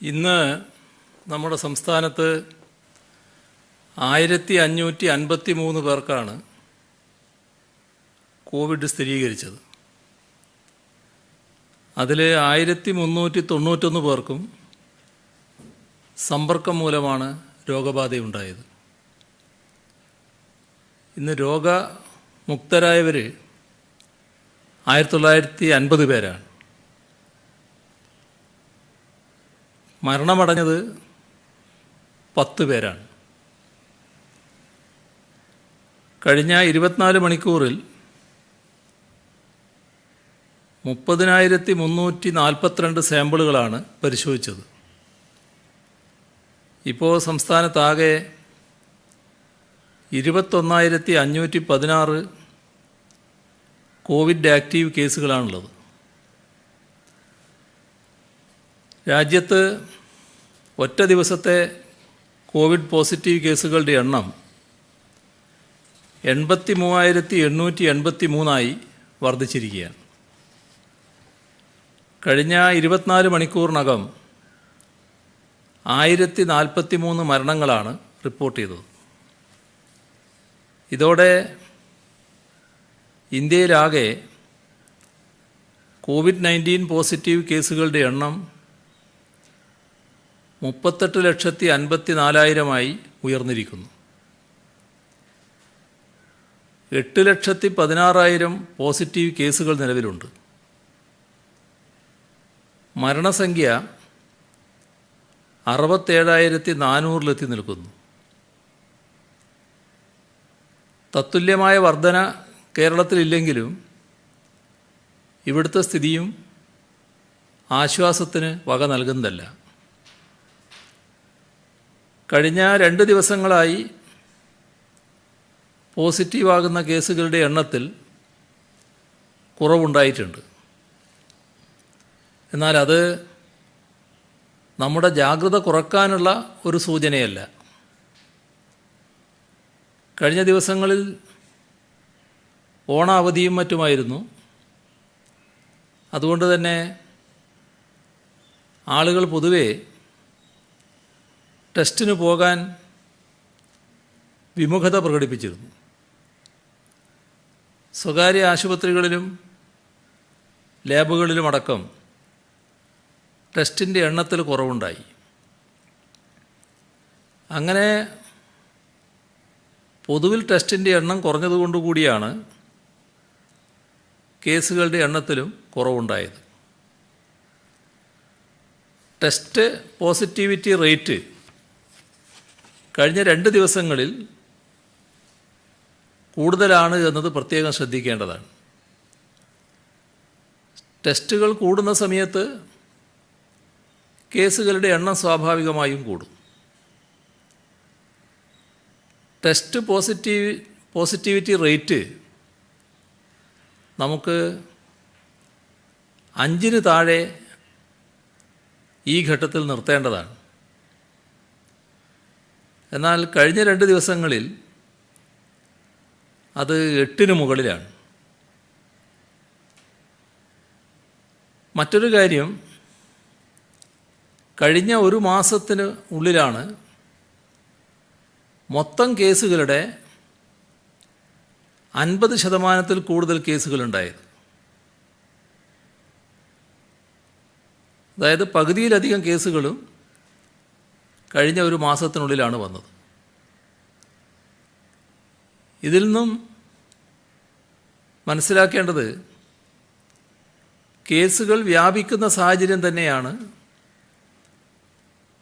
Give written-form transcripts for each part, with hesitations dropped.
ഇന്ന് നമ്മുടെ സംസ്ഥാനത്ത് 1553 പേർക്കാണ് കോവിഡ് സ്ഥിരീകരിച്ചത്. അതിൽ 1391 പേർക്കും സമ്പർക്കം മൂലമാണ് രോഗബാധയുണ്ടായത്. ഇന്ന് രോഗമുക്തരായവർ 1950 പേരാണ്. മരണമടഞ്ഞത് 10 പേരാണ്. കഴിഞ്ഞ 24 മണിക്കൂറിൽ 30,342 സാമ്പിളുകളാണ് പരിശോധിച്ചത്. ഇപ്പോൾ സംസ്ഥാനത്താകെ 21,516 കോവിഡ് ആക്റ്റീവ് കേസുകളാണുള്ളത്. രാജ്യത്ത് ഒറ്റ ദിവസത്തെ കോവിഡ് പോസിറ്റീവ് കേസുകളുടെ എണ്ണം 83,883 വർദ്ധിച്ചിരിക്കുകയാണ്. കഴിഞ്ഞ 24 മണിക്കൂറിനകം 1043 മരണങ്ങളാണ് റിപ്പോർട്ട് ചെയ്തത്. ഇതോടെ ഇന്ത്യയിലാകെ COVID-19 പോസിറ്റീവ് കേസുകളുടെ എണ്ണം 38,54,000 ഉയർന്നിരിക്കുന്നു. 8,16,000 പോസിറ്റീവ് കേസുകൾ നിലവിലുണ്ട്. മരണസംഖ്യ 67,400 നിൽക്കുന്നു. തത്തുല്യമായ വർധന കേരളത്തിലില്ലെങ്കിലും ഇവിടുത്തെ സ്ഥിതിയും ആശ്വാസത്തിന് വക നൽകുന്നതല്ല. കഴിഞ്ഞ 2 ദിവസങ്ങളായി പോസിറ്റീവാകുന്ന കേസുകളുടെ എണ്ണത്തിൽ കുറവുണ്ടായിട്ടുണ്ട്. എന്നാൽ അത് നമ്മുടെ ജാഗ്രത കുറയ്ക്കാനുള്ള ഒരു സൂചനയല്ല. കഴിഞ്ഞ ദിവസങ്ങളിൽ ഓണാവധിയും മറ്റുമായിരുന്നു. അതുകൊണ്ട് തന്നെ ആളുകൾ പൊതുവെ ടെസ്റ്റിന് പോകാൻ വിമുഖത പ്രകടിപ്പിച്ചിരുന്നു. സ്വകാര്യ ആശുപത്രികളിലും ലാബുകളിലുമടക്കം ടെസ്റ്റിൻ്റെ എണ്ണത്തിൽ കുറവുണ്ടായി. അങ്ങനെ പൊതുവിൽ ടെസ്റ്റിൻ്റെ എണ്ണം കുറഞ്ഞതുകൊണ്ടുകൂടിയാണ് കേസുകളുടെ എണ്ണത്തിലും കുറവുണ്ടായത്. ടെസ്റ്റ് പോസിറ്റിവിറ്റി റേറ്റ് കഴിഞ്ഞ 2 ദിവസങ്ങളിൽ കൂടുതലാണ് എന്നത് പ്രത്യേകം ശ്രദ്ധിക്കേണ്ടതാണ്. ടെസ്റ്റുകൾ കൂടുന്ന സമയത്ത് കേസുകളുടെ എണ്ണം സ്വാഭാവികമായും കൂടും. ടെസ്റ്റ് പോസിറ്റിവിറ്റി റേറ്റ് നമുക്ക് 5-ന് താഴെ ഈ ഘട്ടത്തിൽ നിർത്തേണ്ടതാണ്. എന്നാൽ കഴിഞ്ഞ 2 ദിവസങ്ങളിൽ അത് 8-ന് മുകളിലാണ്. മറ്റൊരു കാര്യം, കഴിഞ്ഞ ഒരു മാസത്തിന് ഉള്ളിലാണ് മൊത്തം കേസുകളുടെ 50% കൂടുതൽ കേസുകളുണ്ടായത്. അതായത് പകുതിയിലധികം കേസുകളും കഴിഞ്ഞ ഒരു മാസത്തിനുള്ളിലാണ് വന്നത്. ഇതിൽ നിന്നും മനസ്സിലാക്കേണ്ടത് കേസുകൾ വ്യാപിക്കുന്ന സാഹചര്യം തന്നെയാണ്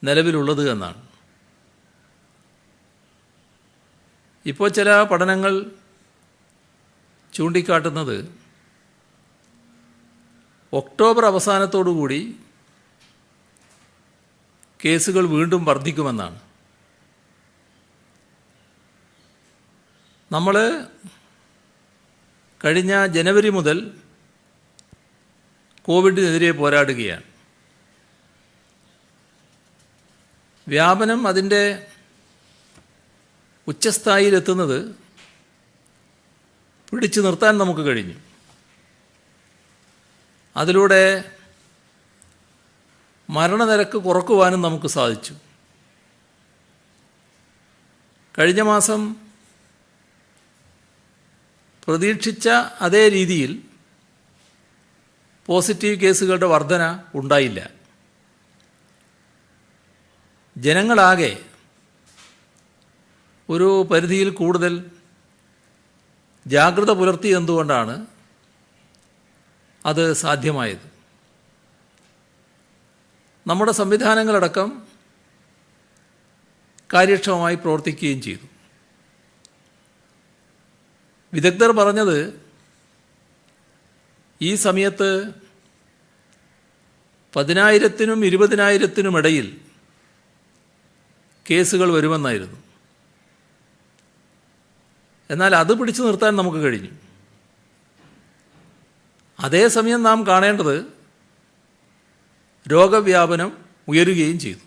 നിലവിലുള്ളത് എന്നാണ്. ഇപ്പോൾ ചില പഠനങ്ങൾ ചൂണ്ടിക്കാട്ടുന്നത് ഒക്ടോബർ അവസാനത്തോടുകൂടി കേസുകൾ വീണ്ടും വർദ്ധിക്കുമെന്നാണ്. നമ്മൾ കഴിഞ്ഞ ജനുവരി മുതൽ കോവിഡിനെതിരെ പോരാടുകയാണ്. വ്യാപനം അതിൻ്റെ ഉച്ചസ്ഥായിയിലെത്തുന്നത് പിടിച്ചു നിർത്താൻ നമുക്ക് കഴിഞ്ഞു. അതിലൂടെ മരണനിരക്ക് കുറക്കുവാനും നമുക്ക് സാധിച്ചു. കഴിഞ്ഞ മാസം പ്രതീക്ഷിച്ച അതേ രീതിയിൽ പോസിറ്റീവ് കേസുകളുടെ വർധന ഉണ്ടായില്ല. ജനങ്ങളാകെ ഒരു പരിധിയിൽ കൂടുതൽ ജാഗ്രത പുലർത്തിയെന്തുകൊണ്ടാണ് അത് സാധ്യമായത്? നമ്മുടെ സംവിധാനങ്ങളടക്കം കാര്യക്ഷമമായി പ്രവർത്തിക്കുകയും ചെയ്തു. വിദഗ്ധർ പറഞ്ഞത് ഈ സമയത്ത് 10,000-നും 20,000-നും ഇടയിൽ കേസുകൾ വരുമെന്നായിരുന്നു. എന്നാൽ അത് പിടിച്ചു നിർത്താൻ നമുക്ക് കഴിഞ്ഞു. അതേസമയം നാം കാണേണ്ടത് രോഗവ്യാപനം ഉയരുകയും ചെയ്തു.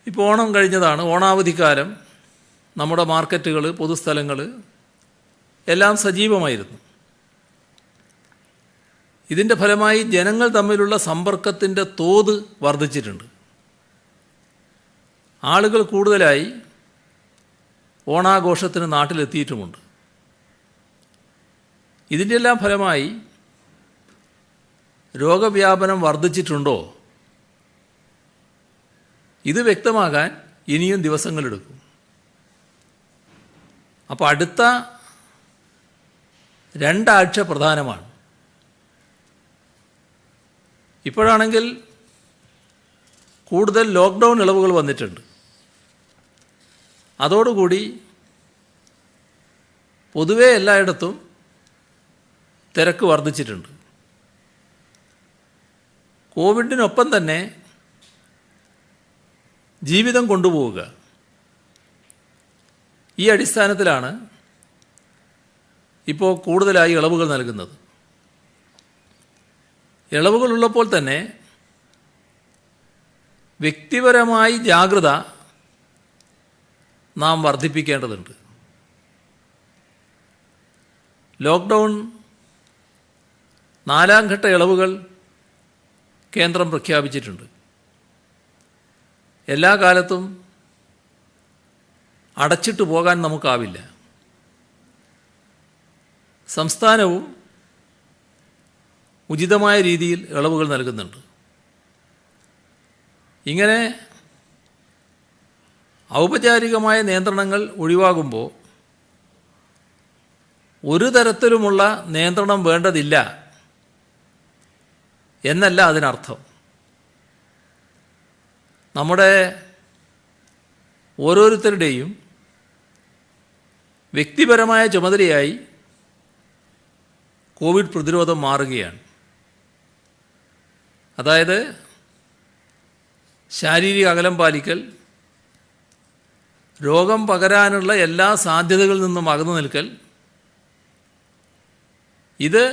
ഇപ്പോൾ ഓണം കഴിഞ്ഞതാണ്. ഓണാവധിക്കാലം നമ്മുടെ മാർക്കറ്റുകൾ, പൊതുസ്ഥലങ്ങൾ എല്ലാം സജീവമായിരുന്നു. ഇതിൻ്റെ ഫലമായി ജനങ്ങൾ തമ്മിലുള്ള സമ്പർക്കത്തിൻ്റെ തോത് വർദ്ധിച്ചിട്ടുണ്ട്. ആളുകൾ കൂടുതലായി ഓണാഘോഷത്തിന് നാട്ടിലെത്തിയിട്ടുമുണ്ട്. ഇതിൻ്റെ എല്ലാം ഫലമായി രോഗവ്യാപനം വർദ്ധിച്ചിട്ടുണ്ടോ? ഇത് വ്യക്തമാകാൻ ഇനിയും ദിവസങ്ങളെടുക്കും. അപ്പോൾ അടുത്ത 2 ആഴ്ച പ്രധാനമാണ്. ഇപ്പോഴാണെങ്കിൽ കൂടുതൽ ലോക്ക്ഡൗൺ ഇളവുകൾ വന്നിട്ടുണ്ട്. അതോടുകൂടി പൊതുവെ എല്ലായിടത്തും തിരക്ക് വർദ്ധിച്ചിട്ടുണ്ട്. കോവിഡിനൊപ്പം തന്നെ ജീവിതം കൊണ്ടുപോവുക, ഈ അടിസ്ഥാനത്തിലാണ് ഇപ്പോൾ കൂടുതലായി ഇളവുകൾ നൽകുന്നത്. ഇളവുകളുള്ളപ്പോൾ തന്നെ വ്യക്തിപരമായി ജാഗ്രത നാം വർദ്ധിപ്പിക്കേണ്ടതുണ്ട്. ലോക്ക്ഡൗൺ 4ാം ഘട്ട ഇളവുകൾ കേന്ദ്രം പ്രഖ്യാപിച്ചിട്ടുണ്ട്. എല്ലാ കാലത്തും അടച്ചിട്ട് പോകാൻ നമുക്കാവില്ല. സംസ്ഥാനവും ഉചിതമായ രീതിയിൽ ഇളവുകൾ നൽകുന്നുണ്ട്. ഇങ്ങനെ ഔപചാരികമായ നിയന്ത്രണങ്ങൾ ഒഴിവാകുമ്പോൾ ഒരു തരത്തിലുമുള്ള നിയന്ത്രണം വേണ്ടതില്ല എന്നല്ല അതിനർത്ഥം. നമ്മുടെ ഓരോരുത്തരുടെയും വ്യക്തിപരമായ ചുമതലയായി കോവിഡ് പ്രതിരോധം മാറുകയാണ്. അതായത് ശാരീരിക അകലം പാലിക്കൽ, രോഗം പകരാനുള്ള എല്ലാ സാധ്യതകളിൽ നിന്നും അകന്നു നിൽക്കൽ, ഇത്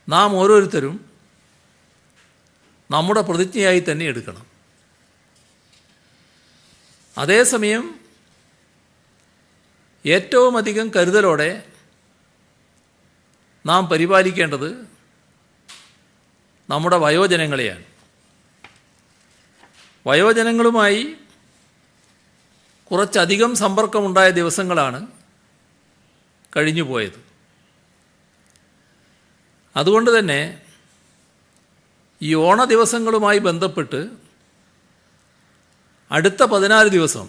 നാം ഓരോരുത്തരും നമ്മുടെ പ്രതിജ്ഞയായി തന്നെ എടുക്കണം. അതേസമയം ഏറ്റവും അധികം കരുതലോടെ നാം പരിപാലിക്കേണ്ടത് നമ്മുടെ വയോജനങ്ങളെയാണ്. വയോജനങ്ങളുമായി കുറച്ചധികം സമ്പർക്കമുണ്ടായ ദിവസങ്ങളാണ് കഴിഞ്ഞുപോയത്. അതുകൊണ്ട് തന്നെ ഈ ഓണ ദിവസങ്ങളുമായി ബന്ധപ്പെട്ട് അടുത്ത 14 ദിവസം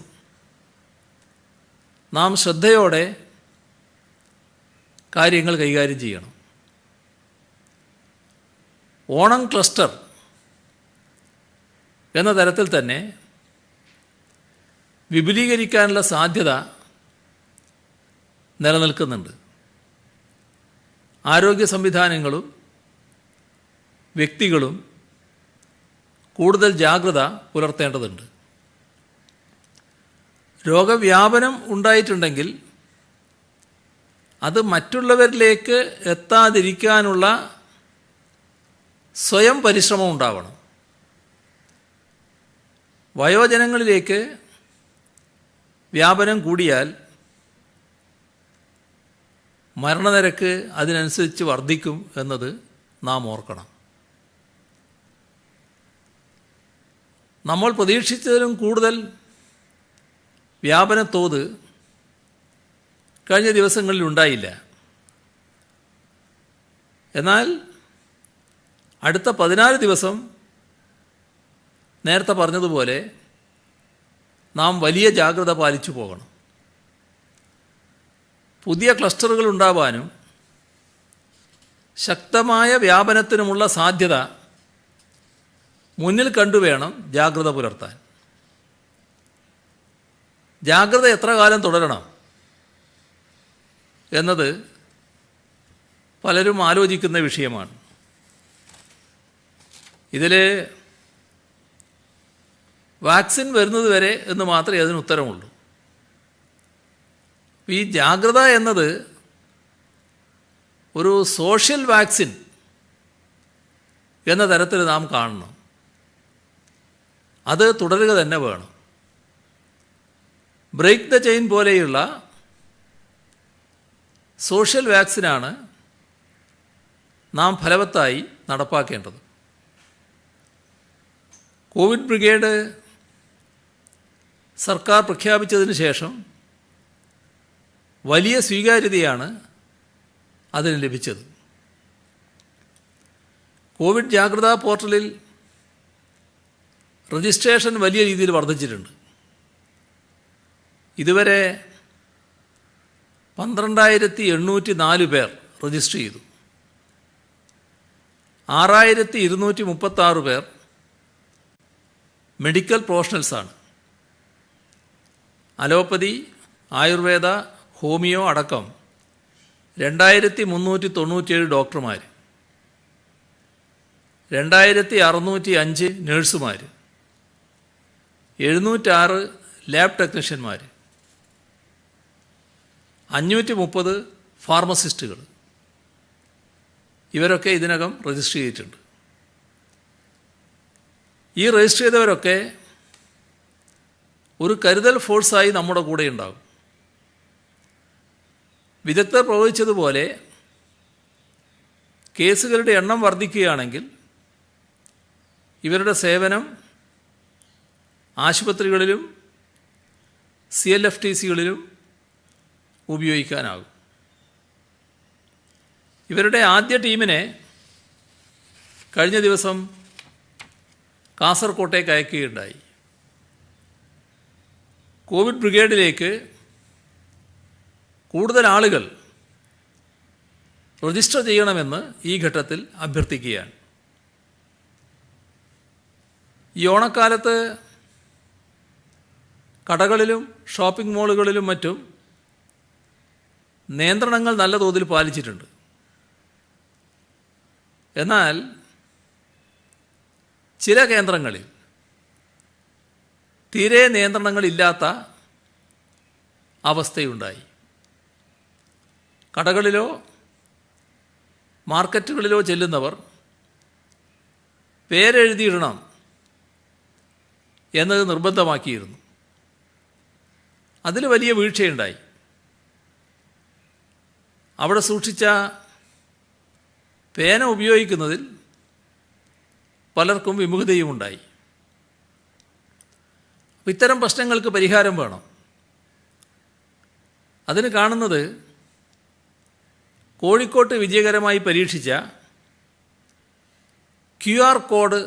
നാം ശ്രദ്ധയോടെ കാര്യങ്ങൾ കൈകാര്യം ചെയ്യണം. ഓണം ക്ലസ്റ്റർ എന്ന തരത്തിൽ തന്നെ വിപുലീകരിക്കാനുള്ള സാധ്യത നിലനിൽക്കുന്നുണ്ട്. ആരോഗ്യ സംവിധാനങ്ങളും വ്യക്തികളും കൂടുതൽ ജാഗ്രത പുലർത്തേണ്ടതുണ്ട്. രോഗവ്യാപനം ഉണ്ടായിട്ടുണ്ടെങ്കിൽ അത് മറ്റുള്ളവരിലേക്ക് എത്താതിരിക്കാനുള്ള സ്വയം പരിശ്രമം ഉണ്ടാവണം. വയോജനങ്ങളിലേക്ക് വ്യാപനം കൂടിയാൽ മരണനിരക്ക് അതിനനുസരിച്ച് വർദ്ധിക്കും എന്നത് നാം ഓർക്കണം. നമ്മൾ പ്രതീക്ഷിച്ചതിലും കൂടുതൽ വ്യാപനത്തോത് കഴിഞ്ഞ ദിവസങ്ങളിൽ ഉണ്ടായില്ല. എന്നാൽ അടുത്ത 14 ദിവസം നേരത്തെ പറഞ്ഞതുപോലെ നാം വലിയ ജാഗ്രത പാലിച്ചു പോകണം. പുതിയ ക്ലസ്റ്ററുകൾ ഉണ്ടാവാനും ശക്തമായ വ്യാപനത്തിനുമുള്ള സാധ്യത മുന്നിൽ കണ്ടുവേണം ജാഗ്രത പുലർത്താൻ. ജാഗ്രത എത്ര കാലം തുടരണം എന്നത് പലരും ആലോചിക്കുന്ന വിഷയമാണ്. ഇതിൽ വാക്സിൻ വരുന്നത് വരെ എന്ന് മാത്രമേ അതിന് ഉത്തരമുള്ളൂ. ഈ ജാഗ്രത എന്നത് ഒരു സോഷ്യൽ വാക്സിൻ എന്ന തരത്തിൽ നാം കാണണം. അത് തുടരുക തന്നെ വേണം. ബ്രേക്ക് ദ ചെയിൻ പോലെയുള്ള സോഷ്യൽ വാക്സിനാണ് നാം ഫലവത്തായി നടപ്പാക്കേണ്ടത്. കോവിഡ് ബ്രിഗേഡ് സർക്കാർ പ്രഖ്യാപിച്ചതിന് ശേഷം വലിയ സ്വീകാര്യതയാണ് അതിന് ലഭിച്ചത്. കോവിഡ് ജാഗ്രതാ പോർട്ടലിൽ രജിസ്ട്രേഷൻ വലിയ രീതിയിൽ വർദ്ധിച്ചിട്ടുണ്ട്. ഇതുവരെ 12,804 പേർ രജിസ്റ്റർ ചെയ്തു. 6,236 പേർ മെഡിക്കൽ പ്രൊഫഷണൽസാണ്. അലോപ്പതി, ആയുർവേദ, ഹോമിയോ അടക്കം 2,397 ഡോക്ടർമാർ, 2,605 നഴ്സുമാർ, 706 ലാബ് ടെക്നീഷ്യന്മാർ, 530 ഫാർമസിസ്റ്റുകൾ, ഇവരൊക്കെ ഇതിനകം രജിസ്റ്റർ ചെയ്തിട്ടുണ്ട്. ഈ രജിസ്റ്റർ ചെയ്തവരൊക്കെ ഒരു കരുതൽ ഫോഴ്സായി നമ്മുടെ കൂടെ ഉണ്ടാകും. വിദഗ്ധർ പ്രവചിച്ചതുപോലെ കേസുകളുടെ എണ്ണം വർദ്ധിക്കുകയാണെങ്കിൽ ഇവരുടെ സേവനം ആശുപത്രികളിലും CLFTCകളിലും ഉപയോഗിക്കാനാകും. ഇവരുടെ ആദ്യ ടീമിനെ കഴിഞ്ഞ ദിവസം കാസർകോട്ടേക്ക് അയക്കുകയുണ്ടായി. കോവിഡ് ബ്രിഗേഡിലേക്ക് കൂടുതൽ ആളുകൾ രജിസ്റ്റർ ചെയ്യണമെന്ന് ഈ ഘട്ടത്തിൽ അഭ്യർത്ഥിക്കുകയാണ്. ഈ ഓണക്കാലത്ത് കടകളിലും ഷോപ്പിംഗ് മാളുകളിലും മറ്റും നിയന്ത്രണങ്ങൾ നല്ല തോതിൽ പാലിച്ചിട്ടുണ്ട്. എന്നാൽ ചില കേന്ദ്രങ്ങളിൽ തീരെ നിയന്ത്രണങ്ങളില്ലാത്ത അവസ്ഥയുണ്ടായി. കടകളിലോ മാർക്കറ്റുകളിലോ ചെല്ലുന്നവർ പേരെഴുതിയിടണം എന്നത് നിർബന്ധമാക്കിയിരുന്നു. അതിൽ വലിയ വീഴ്ചയുണ്ടായി. അവിടെ സൂക്ഷിച്ച പേന ഉപയോഗിക്കുന്നതിൽ പലർക്കും വിമുഖതയുമുണ്ടായി. ഇത്തരം പ്രശ്നങ്ങൾക്ക് പരിഹാരം വേണം. അതിന് കാണുന്നത് കോഴിക്കോട്ട് വിജയകരമായി പരീക്ഷിച്ച QR കോഡ്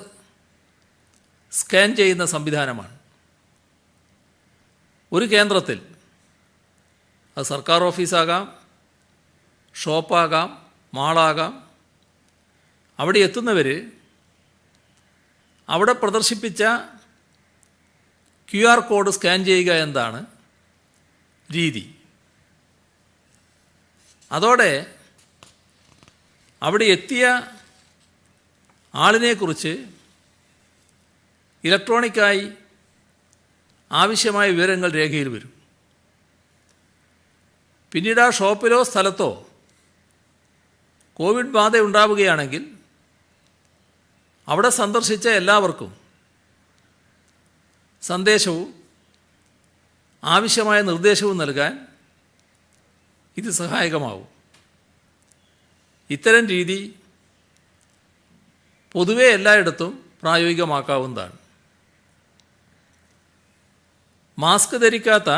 സ്കാൻ ചെയ്യുന്ന സംവിധാനമാണ്. ഒരു കേന്ദ്രത്തിൽ, അത് സർക്കാർ ഓഫീസാകാം, ഷോപ്പാകാം, മാളാകാം, അവിടെ എത്തുന്നവർ അവിടെ പ്രദർശിപ്പിച്ച QR കോഡ് സ്കാൻ ചെയ്യുക എന്നതാണ് രീതി. അതോടെ അവിടെ എത്തിയ ആളിനെക്കുറിച്ച് ഇലക്ട്രോണിക്കായി ആവശ്യമായ വിവരങ്ങൾ രേഖയിൽ വരും. പിന്നീട് ആ ഷോപ്പിലോ സ്ഥലത്തോ കോവിഡ് ബാധ ഉണ്ടാവുകയാണെങ്കിൽ അവിടെ സന്ദർശിച്ച എല്ലാവർക്കും സന്ദേശവും ആവശ്യമായ നിർദ്ദേശവും നൽകാൻ ഇത് സഹായകമാവും. ഇത്തരം രീതി പൊതുവെ എല്ലായിടത്തും പ്രായോഗികമാക്കാവുന്നതാണ്. മാസ്ക് ധരിക്കാത്ത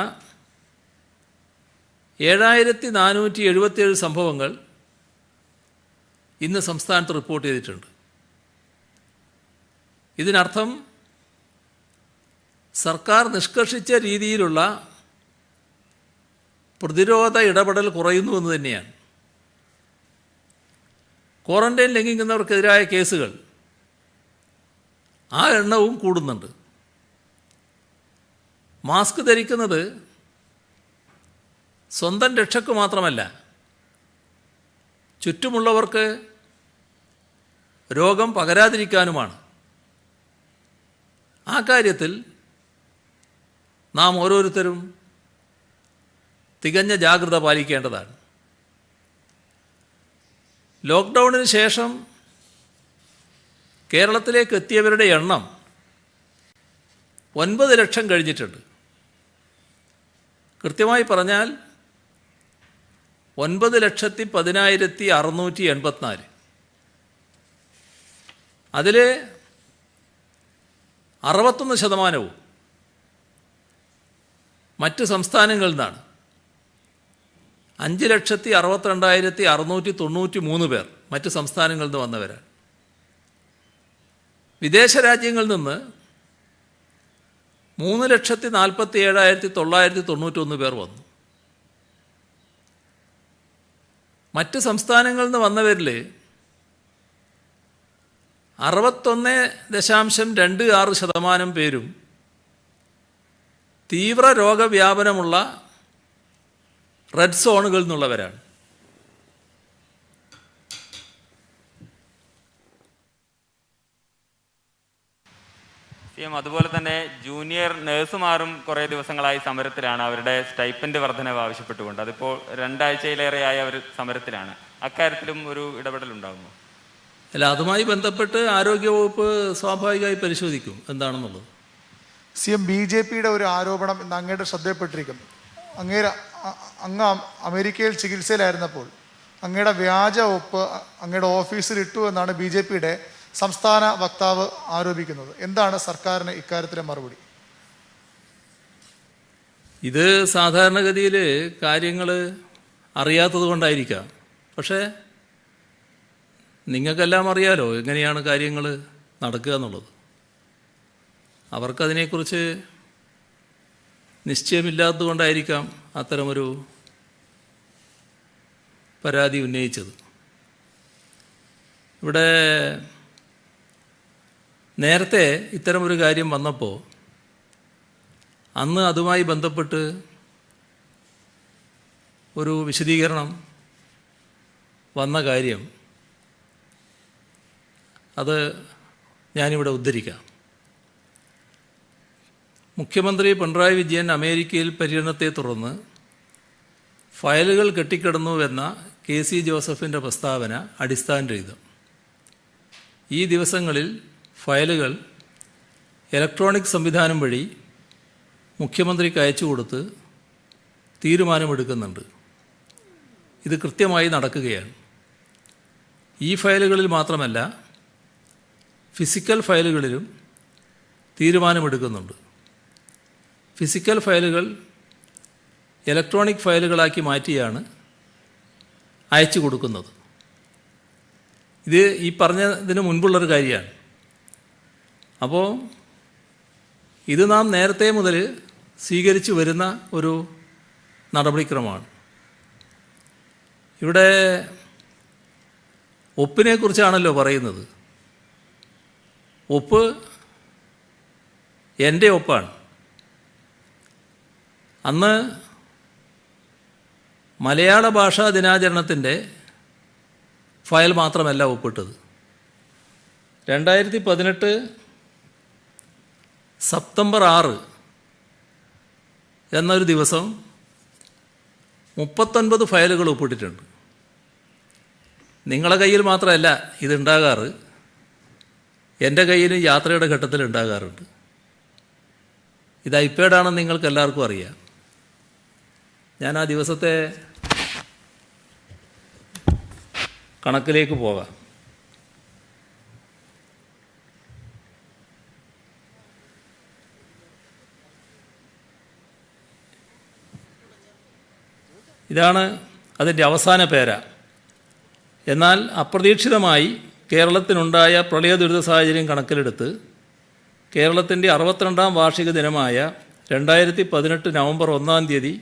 7477 സംഭവങ്ങൾ ഇന്ന് സംസ്ഥാനത്ത് റിപ്പോർട്ട് ചെയ്തിട്ടുണ്ട്. ഇതിനർത്ഥം സർക്കാർ നിഷ്കർഷിച്ച രീതിയിലുള്ള പ്രതിരോധ ഇടപെടൽ കുറയുന്നുവെന്ന് തന്നെയാണ്. ക്വാറന്റൈൻ ലംഘിക്കുന്നവർക്കെതിരായ കേസുകൾ ആ എണ്ണവും കൂടുന്നുണ്ട്. മാസ്ക് ധരിക്കുന്നത് സ്വന്തം രക്ഷയ്ക്ക് മാത്രമല്ല, ചുറ്റുമുള്ളവർക്ക് രോഗം പകരാതിരിക്കാനുമാണ്. ആ കാര്യത്തിൽ നാം ഓരോരുത്തരും തികഞ്ഞ ജാഗ്രത പാലിക്കേണ്ടതാണ്. ലോക്ക്ഡൗണിന് ശേഷം കേരളത്തിലേക്ക് എത്തിയവരുടെ എണ്ണം 9 ലക്ഷം കഴിഞ്ഞിട്ടുണ്ട്. കൃത്യമായി പറഞ്ഞാൽ 9,10,684. അതിൽ 61% മറ്റ് സംസ്ഥാനങ്ങളിൽ നിന്നാണ്. 5,62,693 പേർ മറ്റ് സംസ്ഥാനങ്ങളിൽ നിന്ന് വന്നവരാണ്. വിദേശ രാജ്യങ്ങളിൽ നിന്ന് 3,47,991 പേർ വന്നു. മറ്റ് സംസ്ഥാനങ്ങളിൽ നിന്ന് വന്നവരിൽ 61.26% പേരും തീവ്ര രോഗവ്യാപനമുള്ള റെഡ് സോണുകളിൽ നിന്നുള്ളവരാണ്. അതുപോലെ തന്നെ ജൂനിയർ നഴ്സുമാരും കുറേ ദിവസങ്ങളായി സമരത്തിലാണ്. അവരുടെ സ്റ്റൈപ്പൻഡ് വർധനവ് ആവശ്യപ്പെട്ടുകൊണ്ട് അതിപ്പോൾ 2 ആഴ്ചയിലേറെയായി അവർ സമരത്തിലാണ്. അക്കാര്യത്തിലും ഒരു ഇടപെടൽ ഉണ്ടാകുമോ? അല്ല, അതുമായി ബന്ധപ്പെട്ട് ആരോഗ്യവകുപ്പ് സ്വാഭാവികമായി പരിശോധിക്കും എന്താണെന്നുള്ളത്. CM BJPയുടെ ഒരു ആരോപണം ഇന്ന് അങ്ങയുടെ ശ്രദ്ധയിൽപ്പെട്ടിരിക്കുന്നു. അങ്ങ് അമേരിക്കയിൽ ചികിത്സയിലായിരുന്നപ്പോൾ അങ്ങയുടെ വ്യാജ ഒപ്പ് അങ്ങയുടെ ഓഫീസിൽ ഇട്ടു എന്നാണ് BJPയുടെ സംസ്ഥാന വക്താവ് ആരോപിക്കുന്നത്. എന്താണ് സർക്കാരിന് ഇക്കാര്യത്തിലെ മറുപടി? ഇത് സാധാരണഗതിയിൽ കാര്യങ്ങൾ അറിയാത്തത് കൊണ്ടായിരിക്കാം. പക്ഷേ നിങ്ങൾക്കെല്ലാം അറിയാലോ എങ്ങനെയാണ് കാര്യങ്ങൾ നടക്കുക എന്നുള്ളത്. അവർക്കതിനെക്കുറിച്ച് നിശ്ചയമില്ലാത്തത് കൊണ്ടായിരിക്കാം അത്തരമൊരു പരാതി ഉന്നയിച്ചത്. ഇവിടെ നേരത്തെ ഇത്തരമൊരു കാര്യം വന്നപ്പോൾ അന്ന് അതുമായി ബന്ധപ്പെട്ട് ഒരു വിശദീകരണം വന്ന കാര്യം അത് ഞാനിവിടെ ഉദ്ധരിക്കാം. മുഖ്യമന്ത്രി പിണറായി വിജയൻ അമേരിക്കയിൽ പര്യടനത്തെ തുടർന്ന് ഫയലുകൾ കെട്ടിക്കിടന്നുവെന്ന KC ജോസഫിൻ്റെ പ്രസ്താവന അടിസ്ഥാനരഹിതം. ഈ ദിവസങ്ങളിൽ ഫയലുകൾ ഇലക്ട്രോണിക് സംവിധാനം വഴി മുഖ്യമന്ത്രിക്ക് അയച്ചു കൊടുത്ത് തീരുമാനമെടുക്കുന്നുണ്ട്. ഇത് കൃത്യമായി നടക്കുകയാണ്. ഈ ഫയലുകളിൽ മാത്രമല്ല, ഫിസിക്കൽ ഫയലുകളിലും തീരുമാനമെടുക്കുന്നുണ്ട്. ഫിസിക്കൽ ഫയലുകൾ ഇലക്ട്രോണിക് ഫയലുകളാക്കി മാറ്റിയാണ് അയച്ചു കൊടുക്കുന്നത്. ഇത് ഈ പറഞ്ഞതിന് മുൻപുള്ളൊരു കാര്യമാണ്. അപ്പോൾ ഇത് നാം നേരത്തെ മുതൽ സ്വീകരിച്ചു വരുന്ന ഒരു നടപടിക്രമമാണ്. ഇവിടെ ഒപ്പിനെക്കുറിച്ചാണല്ലോ പറയുന്നത്. ഒപ്പ് എൻ്റെ ഒപ്പാണ്. അന്ന് മലയാള ഭാഷാ ദിനാചരണത്തിൻ്റെ ഫയൽ മാത്രമല്ല ഒപ്പിട്ടത്. 2018 സെപ്റ്റംബർ 6 എന്നൊരു ദിവസം 39 ഫയലുകൾ ഒപ്പിട്ടിട്ടുണ്ട്. നിങ്ങളുടെ കയ്യിൽ മാത്രമല്ല ഇതുണ്ടാകാറ്, എൻ്റെ കയ്യിൽ യാത്രയുടെ ഘട്ടത്തിൽ ഉണ്ടാകാറുണ്ട്. ഇത് ഐപാഡാണെന്ന് നിങ്ങൾക്ക് എല്ലാവർക്കും അറിയാം. ഞാൻ ആ ദിവസത്തെ കണക്കിലേക്ക് പോകാം. ഇതാണ് അതിൻ്റെ അവസാന പേര. എന്നാൽ അപ്രതീക്ഷിതമായി കേരളത്തിനുണ്ടായ പ്രളയ ദുരിത സാഹചര്യം കണക്കിലെടുത്ത് കേരളത്തിൻ്റെ 62-ാം വാർഷിക ദിനമായ 2018 നവംബർ 1-ാം തീയതി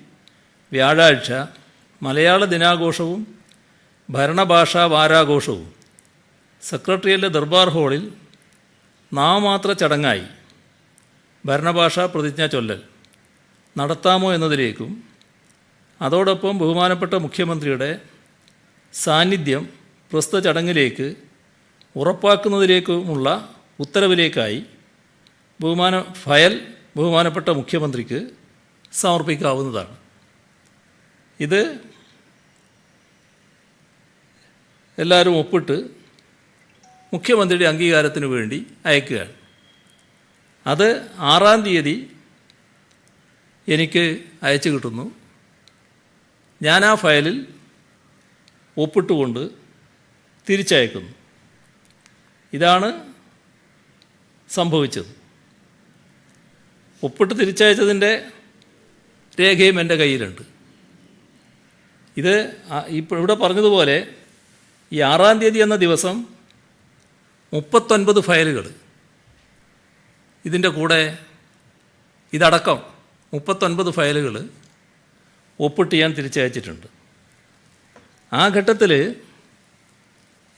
വ്യാഴാഴ്ച മലയാള ദിനാഘോഷവും ഭരണഭാഷാ വാരാഘോഷവും സെക്രട്ടേറിയറ്റിലെ ദർബാർ ഹാളിൽ നാമമാത്ര ചടങ്ങായി ഭരണഭാഷാ പ്രതിജ്ഞ ചൊല്ലൽ നടത്താമോ എന്നതിലേക്കും അതോടൊപ്പം ബഹുമാനപ്പെട്ട മുഖ്യമന്ത്രിയുടെ സാന്നിധ്യം പ്രസ്തുത ചടങ്ങിലേക്ക് ഉറപ്പാക്കുന്നതിലേക്കുമുള്ള ഉത്തരവിലേക്കായി ബഹുമാനപ്പെട്ട മുഖ്യമന്ത്രിക്ക് സമർപ്പിക്കാവുന്നതാണ്. ഇത് എല്ലാവരും ഒപ്പിട്ട് മുഖ്യമന്ത്രിയുടെ അംഗീകാരത്തിന് വേണ്ടി അയക്കുകയാണ്. അത് 6-ാം തീയതി എനിക്ക് അയച്ചു കിട്ടുന്നു. ഞാൻ ആ ഫയലിൽ ഒപ്പിട്ടുകൊണ്ട് തിരിച്ചയക്കുന്നു. ഇതാണ് സംഭവിച്ചത്. ഒപ്പിട്ട് തിരിച്ചയച്ചതിൻ്റെ രേഖയും എൻ്റെ കയ്യിലുണ്ട്. ഇത് ഇപ്പോൾ ഇവിടെ പറഞ്ഞതുപോലെ ഈ 6-ാം തീയതി എന്ന ദിവസം 39 ഫയലുകൾ ഇതിൻ്റെ കൂടെ ഇതടക്കം 39 ഫയലുകൾ ഒപ്പിട്ട് ഞാൻ തിരിച്ചയച്ചിട്ടുണ്ട്. ആ ഘട്ടത്തിൽ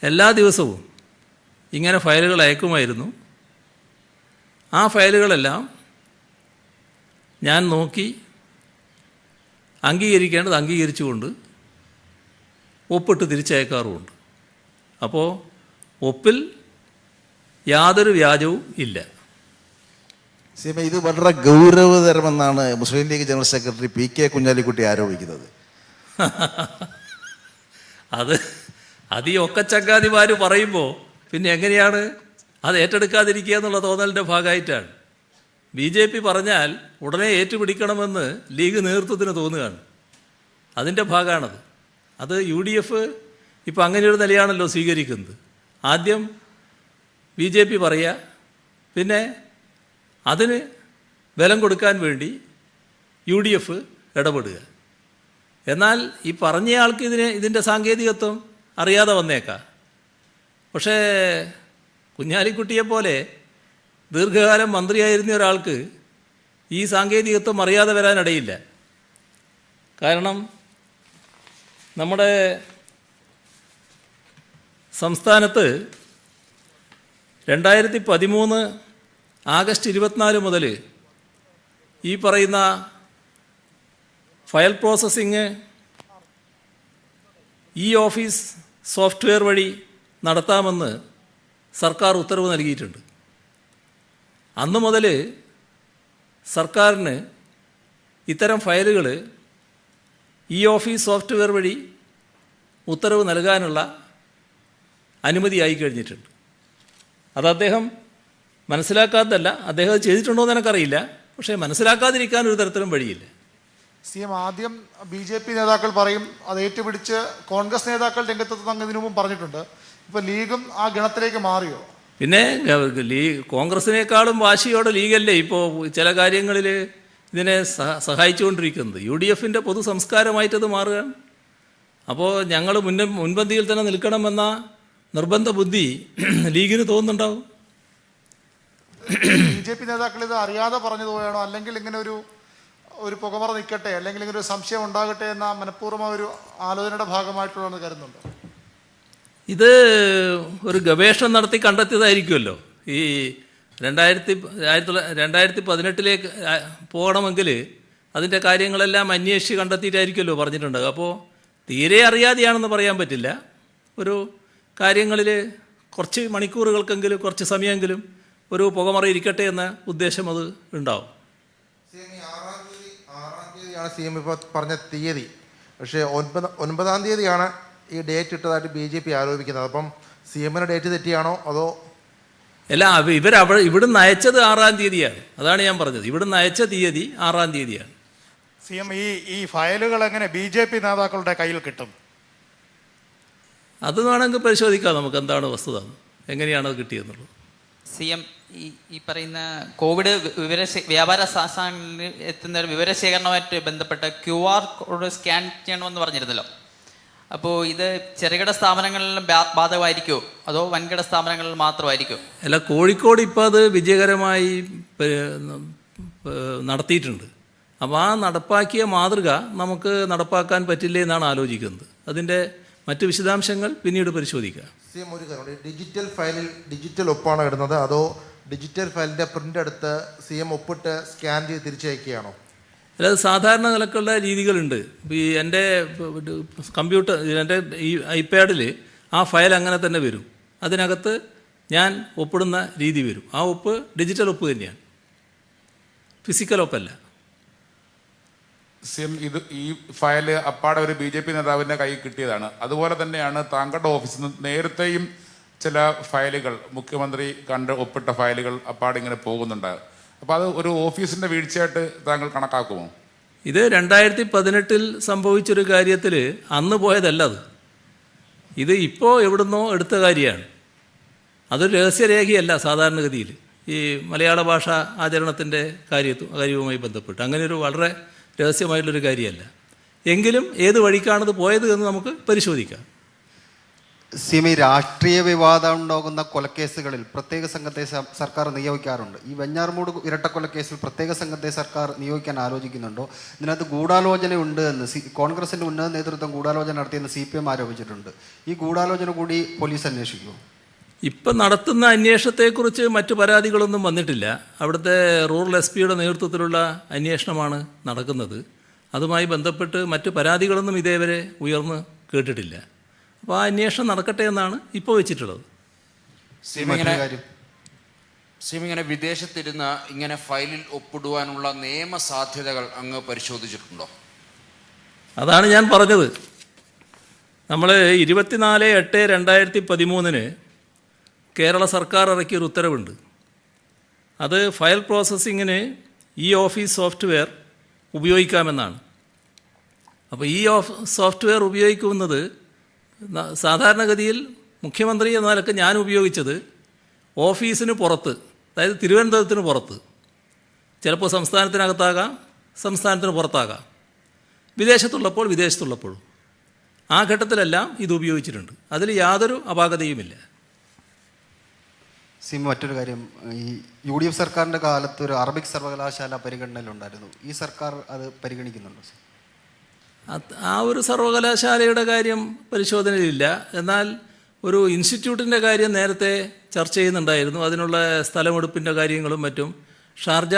എല്ലാ ദിവസവും ഇങ്ങനെ ഫയലുകൾ അയക്കുമായിരുന്നു. ആ ഫയലുകളെല്ലാം ഞാൻ നോക്കി അംഗീകരിക്കേണ്ടത് അംഗീകരിച്ചുകൊണ്ട് ഒപ്പിട്ട് തിരിച്ചയക്കാറുമുണ്ട്. അപ്പോൾ ഒപ്പിൽ യാതൊരു വ്യാജവും ഇല്ല. ഇത് വളരെ ഗൗരവതരമെന്നാണ് Muslim League general secretary PK Kunhalikutty ആരോപിക്കുന്നത്. അത് ഈ ഒക്കച്ചങ്കാതിമാർ പറയുമ്പോൾ പിന്നെ എങ്ങനെയാണ് അത് ഏറ്റെടുക്കാതിരിക്കുക എന്നുള്ള തോന്നലിൻ്റെ ഭാഗമായിട്ടാണ്. BJP പറഞ്ഞാൽ ഉടനെ ഏറ്റുപിടിക്കണമെന്ന് ലീഗ് നേതൃത്വത്തിന് തോന്നുകയാണ്. അതിൻ്റെ ഭാഗമാണത്. അത് UDF ഇപ്പോൾ അങ്ങനെയൊരു നിലയാണല്ലോ സ്വീകരിക്കുന്നത്. ആദ്യം BJP പറയുക, പിന്നെ അതിന് ബലം കൊടുക്കാൻ വേണ്ടി UDF ഇടപെടുക. എന്നാൽ ഈ പറഞ്ഞയാൾക്ക് ഇതിൻ്റെ സാങ്കേതികത്വം അറിയാതെ വന്നേക്കാം. പക്ഷേ കുഞ്ഞാലിക്കുട്ടിയെപ്പോലെ ദീർഘകാലം മന്ത്രിയായിരുന്ന ഒരാൾക്ക് ഈ സാങ്കേതികത്വം അറിയാതെ വരാനിടയില്ല. കാരണം നമ്മുടെ സംസ്ഥാനത്ത് 2013 ആഗസ്റ്റ് 24 മുതൽ ഈ പറയുന്ന ഫയൽ പ്രോസസ്സിങ് ഓഫീസ് സോഫ്റ്റ്വെയർ വഴി നടത്താമെന്ന് സർക്കാർ ഉത്തരവ് നൽകിയിട്ടുണ്ട്. അന്ന് മുതൽ സർക്കാരിന് ഇത്തരം ഫയലുകൾ ഓഫീസ് സോഫ്റ്റ്വെയർ വഴി ഉത്തരവ് നൽകാനുള്ള അനുമതിയായി കഴിഞ്ഞിട്ടുണ്ട്. അത് അദ്ദേഹം മനസ്സിലാക്കാത്തതല്ല, അദ്ദേഹം അത് ചെയ്തിട്ടുണ്ടോ എന്ന് എനിക്കറിയില്ല. പക്ഷേ മനസ്സിലാക്കാതിരിക്കാൻ ഒരു തരത്തിലും വഴിയില്ല. CM ആദ്യം BJP നേതാക്കൾ പറയും, അത് ഏറ്റുപിടിച്ച് കോൺഗ്രസ് നേതാക്കൾ രംഗത്തെത്തുന്ന ഇതിനു മുമ്പ് പറഞ്ഞിട്ടുണ്ട്. ഇപ്പോൾ ലീഗും ആ ഗണത്തിലേക്ക് മാറിയോ? പിന്നെ കോൺഗ്രസിനേക്കാളും വാശിയോടെ ലീഗല്ലേ ഇപ്പോൾ ചില കാര്യങ്ങളിൽ ഇതിനെ സഹായിച്ചുകൊണ്ടിരിക്കുന്നത്. UDFൻ്റെ പൊതു സംസ്കാരമായിട്ടത് മാറുകയാണ്. അപ്പോൾ ഞങ്ങൾ മുൻപന്തിയിൽ തന്നെ നിൽക്കണമെന്ന നിർബന്ധ ബുദ്ധി ലീഗിന് തോന്നുന്നുണ്ടാവും. BJP നേതാക്കൾ ഇത് അറിയാതെ പറഞ്ഞു പോയാണോ, അല്ലെങ്കിൽ ഇങ്ങനെ ഒരു പുകമറ നിൽക്കട്ടെ, അല്ലെങ്കിൽ ഇങ്ങനെ ഒരു സംശയം ഉണ്ടാകട്ടെ എന്ന മനഃപൂർവ്വമായ ഒരു ആലോചനയുടെ ഭാഗമായിട്ടുള്ളതെന്ന് കരുതുന്നുണ്ടോ? ഇത് ഒരു ഗവേഷണം നടത്തി കണ്ടെത്തിയതായിരിക്കുമല്ലോ. ഈ 2018 പോകണമെങ്കിൽ അതിൻ്റെ കാര്യങ്ങളെല്ലാം അന്വേഷിച്ച് കണ്ടെത്തിയിട്ടായിരിക്കുമല്ലോ പറഞ്ഞിട്ടുണ്ട്. അപ്പോൾ തീരെ അറിയാതെയാണെന്ന് പറയാൻ പറ്റില്ല. ഒരു കാര്യങ്ങളിൽ കുറച്ച് മണിക്കൂറുകൾക്കെങ്കിലും കുറച്ച് സമയമെങ്കിലും ഒരു പുകമറ ഇരിക്കട്ടെ എന്ന ഉദ്ദേശം അത് ഉണ്ടാവും. 6-ാം തീയതിയാണ് CM ഇപ്പോൾ പറഞ്ഞ തീയതി. പക്ഷേ 9-ാം തീയതിയാണ് ഈ ഡേറ്റ് ഇട്ടതായിട്ട് BJP ആരോപിക്കുന്നത്. അപ്പം CM-ന് ഡേറ്റ് തെറ്റിയാണോ അതോ? അല്ല, ഇവിടുന്ന് അയച്ചത് 6-ാം തീയതിയാണ്. അതാണ് ഞാൻ പറഞ്ഞത്. ഇവിടുന്ന് അയച്ച തീയതി 6-ാം തീയതിയാണ്. CM ഈ ഫയലുകൾ എങ്ങനെ BJP നേതാക്കളുടെ കയ്യിൽ കിട്ടും? അത് വേണമെങ്കിൽ പരിശോധിക്കാം നമുക്ക് എന്താണ് വസ്തുത, എങ്ങനെയാണ് അത് കിട്ടിയെന്നുള്ളത്. CM ഈ പറയുന്ന കോവിഡ് വ്യാപാര സ്ഥാപനങ്ങളിൽ എത്തുന്ന വിവരശേഖരണവുമായിട്ട് ബന്ധപ്പെട്ട് QR കോഡ് സ്കാൻ ചെയ്യണമെന്ന് പറഞ്ഞിരുന്നല്ലോ. അപ്പോൾ ഇത് ചെറുകിട സ്ഥാപനങ്ങളിലും ബാധകമായിരിക്കുമോ അതോ വൻകിട സ്ഥാപനങ്ങളിൽ മാത്രമായിരിക്കുമോ? അല്ല, കോഴിക്കോട് ഇപ്പോൾ അത് വിജയകരമായി നടത്തിയിട്ടുണ്ട്. അപ്പോൾ ആ നടപ്പാക്കിയ മാതൃക നമുക്ക് നടപ്പാക്കാൻ പറ്റില്ലേ എന്നാണ് ആലോചിക്കുന്നത്. അതിൻ്റെ മറ്റ് വിശദാംശങ്ങൾ പിന്നീട് പരിശോധിക്കാം. CM ഒരു കാര്യം, ഡിജിറ്റൽ ഫയലിൽ ഡിജിറ്റൽ ഒപ്പാണോ ഇടുന്നത് അതോ ഡിജിറ്റൽ ഫയലിൻ്റെ പ്രിൻ്റ് എടുത്ത് CM ഒപ്പിട്ട് സ്കാൻ ചെയ്ത് തിരിച്ചയക്കുകയാണോ? അല്ലാതെ സാധാരണ നിലക്കുള്ള രീതികളുണ്ട്. ഈ എൻ്റെ കമ്പ്യൂട്ടർ, എൻ്റെ ഈ ഐപാഡിൽ ആ ഫയൽ അങ്ങനെ തന്നെ വരും. അതിനകത്ത് ഞാൻ ഒപ്പിടുന്ന രീതി വരും. ആ ഒപ്പ് ഡിജിറ്റൽ ഒപ്പ് തന്നെയാണ്, ഫിസിക്കൽ ഒപ്പല്ല. CM ഈ ഫയല് അപ്പാടെ ഒരു BJP നേതാവിൻ്റെ കയ്യിൽ കിട്ടിയതാണ്. അതുപോലെ തന്നെയാണ് താങ്കളുടെ ഓഫീസിൽ നിന്ന് നേരത്തെയും ചില ഫയലുകൾ, മുഖ്യമന്ത്രി കണ്ട് ഒപ്പിട്ട ഫയലുകൾ അപ്പാടെ ഇങ്ങനെ പോകുന്നുണ്ട്. അപ്പോൾ അത് ഒരു ഓഫീസിൻ്റെ വീഴ്ചയായിട്ട് താങ്കൾ കണക്കാക്കുമോ? ഇത് 2018 സംഭവിച്ചൊരു കാര്യത്തിൽ അന്ന് പോയതല്ല അത്. ഇത് ഇപ്പോൾ എവിടുന്നോ എടുത്ത കാര്യമാണ്. അതൊരു രഹസ്യരേഖയല്ല സാധാരണഗതിയിൽ ഈ മലയാള ഭാഷ ആചരണത്തിൻ്റെ കാര്യവുമായി ബന്ധപ്പെട്ട്. അങ്ങനെ ഒരു വളരെ രഹസ്യമായിട്ടുള്ളൊരു കാര്യമല്ല. എങ്കിലും ഏത് വഴിക്കാണത് പോയത് എന്ന് നമുക്ക് പരിശോധിക്കാം. CM രാഷ്ട്രീയ വിവാദം ഉണ്ടാകുന്ന കൊലക്കേസുകളിൽ പ്രത്യേക സംഘത്തെ സർക്കാർ നിയോഗിക്കാറുണ്ട്. ഈ വെഞ്ഞാറമൂട് ഇരട്ടക്കൊലക്കേസിൽ പ്രത്യേക സംഘത്തെ സർക്കാർ നിയോഗിക്കാൻ ആലോചിക്കുന്നുണ്ടോ? ഇതിനകത്ത് ഗൂഢാലോചന ഉണ്ട് എന്ന് കോൺഗ്രസിൻ്റെ ഉന്നത നേതൃത്വം ഗൂഢാലോചന നടത്തിയെന്ന് CPM ആരോപിച്ചിട്ടുണ്ട്. ഈ ഗൂഢാലോചന കൂടി പോലീസ് അന്വേഷിക്കുമോ? ഇപ്പം നടത്തുന്ന അന്വേഷണത്തെക്കുറിച്ച് മറ്റു പരാതികളൊന്നും വന്നിട്ടില്ല. അവിടുത്തെ റൂറൽ SP നേതൃത്വത്തിലുള്ള അന്വേഷണമാണ് നടക്കുന്നത്. അതുമായി ബന്ധപ്പെട്ട് മറ്റു പരാതികളൊന്നും ഇതേവരെ ഉയർന്ന് കേട്ടിട്ടില്ല. അപ്പോൾ ആ അന്വേഷണം നടക്കട്ടെ എന്നാണ് ഇപ്പോൾ വെച്ചിട്ടുള്ളത്. ഇങ്ങനെ വിദേശത്തിരുന്ന് ഇങ്ങനെ ഫയലിൽ ഒപ്പിടുവാനുള്ള നിയമസാധ്യതകൾ അങ്ങ് പരിശോധിച്ചിട്ടുണ്ടോ? അതാണ് ഞാൻ പറഞ്ഞത്. നമ്മൾ 24/8/2013 കേരള സർക്കാർ ഇറക്കിയൊരു ഉത്തരവുണ്ട്. അത് ഫയൽ പ്രോസസ്സിങ്ങിന് ഈ ഓഫീസ് സോഫ്റ്റ്വെയർ ഉപയോഗിക്കാമെന്നാണ്. അപ്പോൾ ഈ സോഫ്റ്റ്വെയർ ഉപയോഗിക്കുന്നത് സാധാരണഗതിയിൽ മുഖ്യമന്ത്രി എന്ന നിലക്ക് ഞാൻ ഉപയോഗിച്ചത് ഓഫീസിന് പുറത്ത്, അതായത് തിരുവനന്തപുരത്തിന് പുറത്ത്, ചിലപ്പോൾ സംസ്ഥാനത്തിനകത്താകാം, സംസ്ഥാനത്തിന് പുറത്താകാം, വിദേശത്തുള്ളപ്പോൾ വിദേശത്തുള്ളപ്പോഴും ആ ഘട്ടത്തിലെല്ലാം ഇത് ഉപയോഗിച്ചിട്ടുണ്ട്. അതിൽ യാതൊരു അപാകതയുമില്ല. മറ്റൊരു കാര്യം, ഈ UDF സർക്കാരിൻ്റെ കാലത്ത് ഒരു അറബിക് സർവകലാശാല പരിഗണനയിലുണ്ടായിരുന്നു. ഈ സർക്കാർ അത് പരിഗണിക്കുന്നുണ്ടോ? ആ ഒരു സർവകലാശാലയുടെ കാര്യം പരിശോധനയിലില്ല. എന്നാൽ ഒരു ഇൻസ്റ്റിറ്റ്യൂട്ടിൻ്റെ കാര്യം നേരത്തെ ചർച്ച ചെയ്യുന്നുണ്ടായിരുന്നു. അതിനുള്ള സ്ഥലമെടുപ്പിൻ്റെ കാര്യങ്ങളും മറ്റും ഷാർജ